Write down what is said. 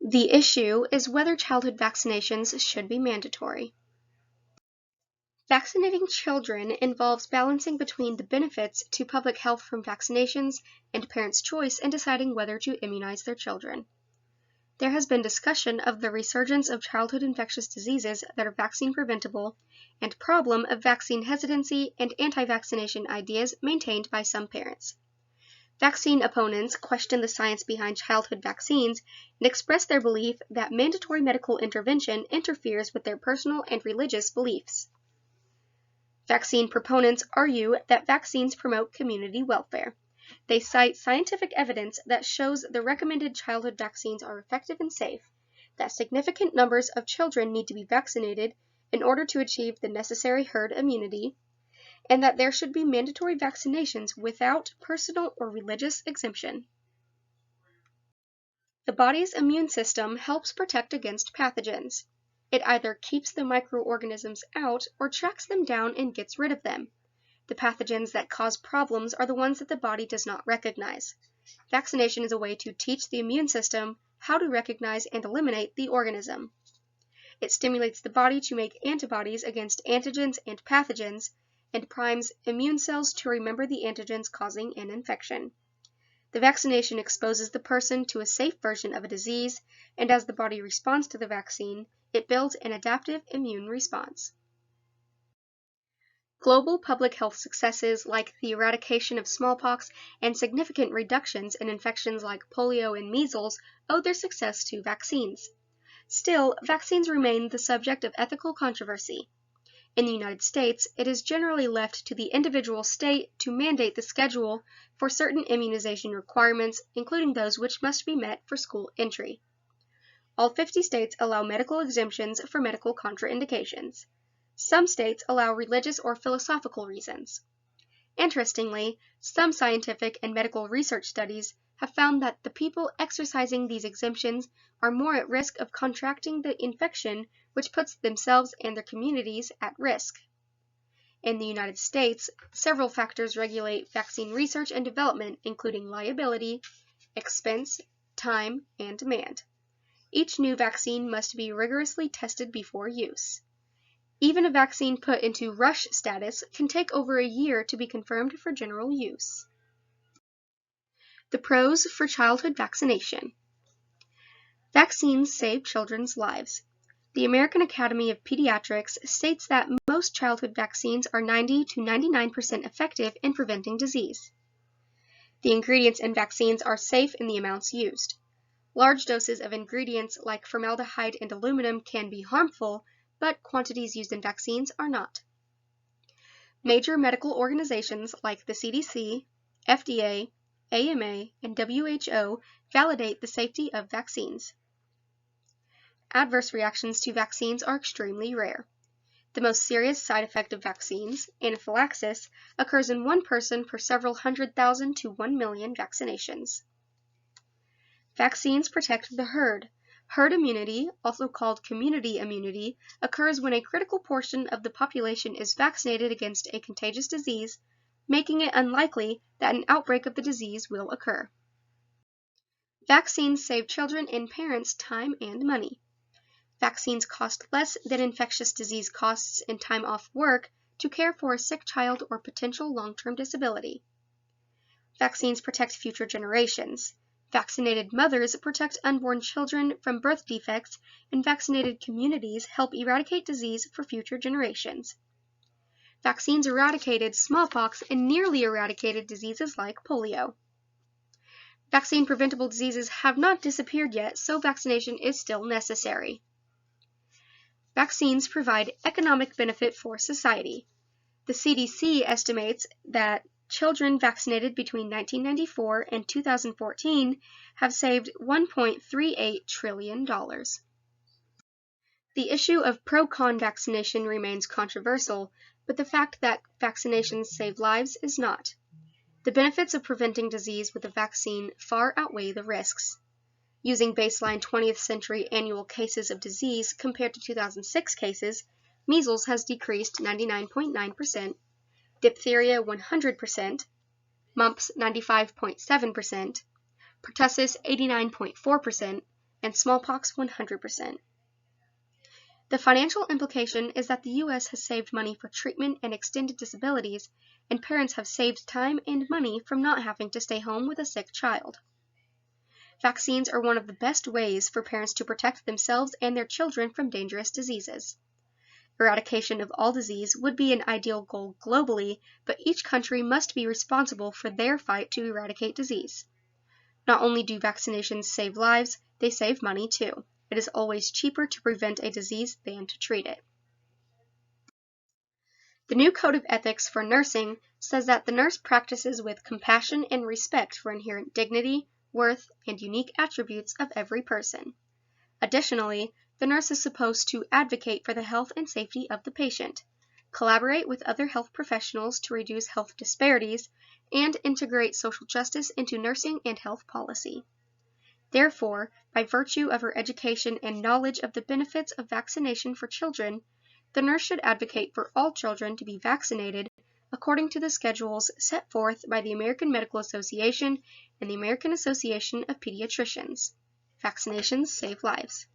The issue is whether childhood vaccinations should be mandatory. Vaccinating children involves balancing between the benefits to public health from vaccinations and parents' choice in deciding whether to immunize their children. There has been discussion of the resurgence of childhood infectious diseases that are vaccine preventable and problem of vaccine hesitancy and anti-vaccination ideas maintained by some parents. Vaccine opponents question the science behind childhood vaccines and express their belief that mandatory medical intervention interferes with their personal and religious beliefs. Vaccine proponents argue that vaccines promote community welfare. They cite scientific evidence that shows the recommended childhood vaccines are effective and safe, that significant numbers of children need to be vaccinated in order to achieve the necessary herd immunity, and that there should be mandatory vaccinations without personal or religious exemption. The body's immune system helps protect against pathogens. It either keeps the microorganisms out or tracks them down and gets rid of them. The pathogens that cause problems are the ones that the body does not recognize. Vaccination is a way to teach the immune system how to recognize and eliminate the organism. It stimulates the body to make antibodies against antigens and pathogens, and primes immune cells to remember the antigens causing an infection. The vaccination exposes the person to a safe version of a disease, and as the body responds to the vaccine, it builds an adaptive immune response. Global public health successes like the eradication of smallpox and significant reductions in infections like polio and measles owe their success to vaccines. Still, vaccines remain the subject of ethical controversy. In the United States, it is generally left to the individual state to mandate the schedule for certain immunization requirements, including those which must be met for school entry. All 50 states allow medical exemptions for medical contraindications. Some states allow religious or philosophical reasons. Interestingly, some scientific and medical research studies have found that the people exercising these exemptions are more at risk of contracting the infection, which puts themselves and their communities at risk. In the United States, several factors regulate vaccine research and development, including liability, expense, time, and demand. Each new vaccine must be rigorously tested before use. Even a vaccine put into rush status can take over a year to be confirmed for general use. The pros for childhood vaccination. Vaccines save children's lives. The American Academy of Pediatrics states that most childhood vaccines are 90 to 99% effective in preventing disease. The ingredients in vaccines are safe in the amounts used. Large doses of ingredients like formaldehyde and aluminum can be harmful, but quantities used in vaccines are not. Major medical organizations like the CDC, FDA, AMA, and WHO validate the safety of vaccines. Adverse reactions to vaccines are extremely rare. The most serious side effect of vaccines, anaphylaxis, occurs in one person per several 100,000 to 1 million vaccinations. Vaccines protect the herd. Herd immunity, also called community immunity, occurs when a critical portion of the population is vaccinated against a contagious disease, making it unlikely that an outbreak of the disease will occur. Vaccines save children and parents time and money. Vaccines cost less than infectious disease costs in time off work to care for a sick child or potential long-term disability. Vaccines protect future generations. Vaccinated mothers protect unborn children from birth defects, and vaccinated communities help eradicate disease for future generations. Vaccines eradicated smallpox and nearly eradicated diseases like polio. Vaccine-preventable diseases have not disappeared yet, so vaccination is still necessary. Vaccines provide economic benefit for society. The CDC estimates that children vaccinated between 1994 and 2014 have saved $1.38 trillion. The issue of pro-con vaccination remains controversial, but the fact that vaccinations save lives is not. The benefits of preventing disease with a vaccine far outweigh the risks. Using baseline 20th century annual cases of disease compared to 2006 cases, measles has decreased 99.9%, diphtheria 100%, mumps 95.7%, pertussis 89.4%, and smallpox 100%. The financial implication is that the U.S. has saved money for treatment and extended disabilities, and parents have saved time and money from not having to stay home with a sick child. Vaccines are one of the best ways for parents to protect themselves and their children from dangerous diseases. Eradication of all disease would be an ideal goal globally, but each country must be responsible for their fight to eradicate disease. Not only do vaccinations save lives, they save money too. It is always cheaper to prevent a disease than to treat it. The new Code of Ethics for Nursing says that the nurse practices with compassion and respect for inherent dignity, worth, and unique attributes of every person. Additionally, the nurse is supposed to advocate for the health and safety of the patient, collaborate with other health professionals to reduce health disparities, and integrate social justice into nursing and health policy. Therefore, by virtue of her education and knowledge of the benefits of vaccination for children, the nurse should advocate for all children to be vaccinated according to the schedules set forth by the American Medical Association and the American Association of Pediatricians. Vaccinations save lives.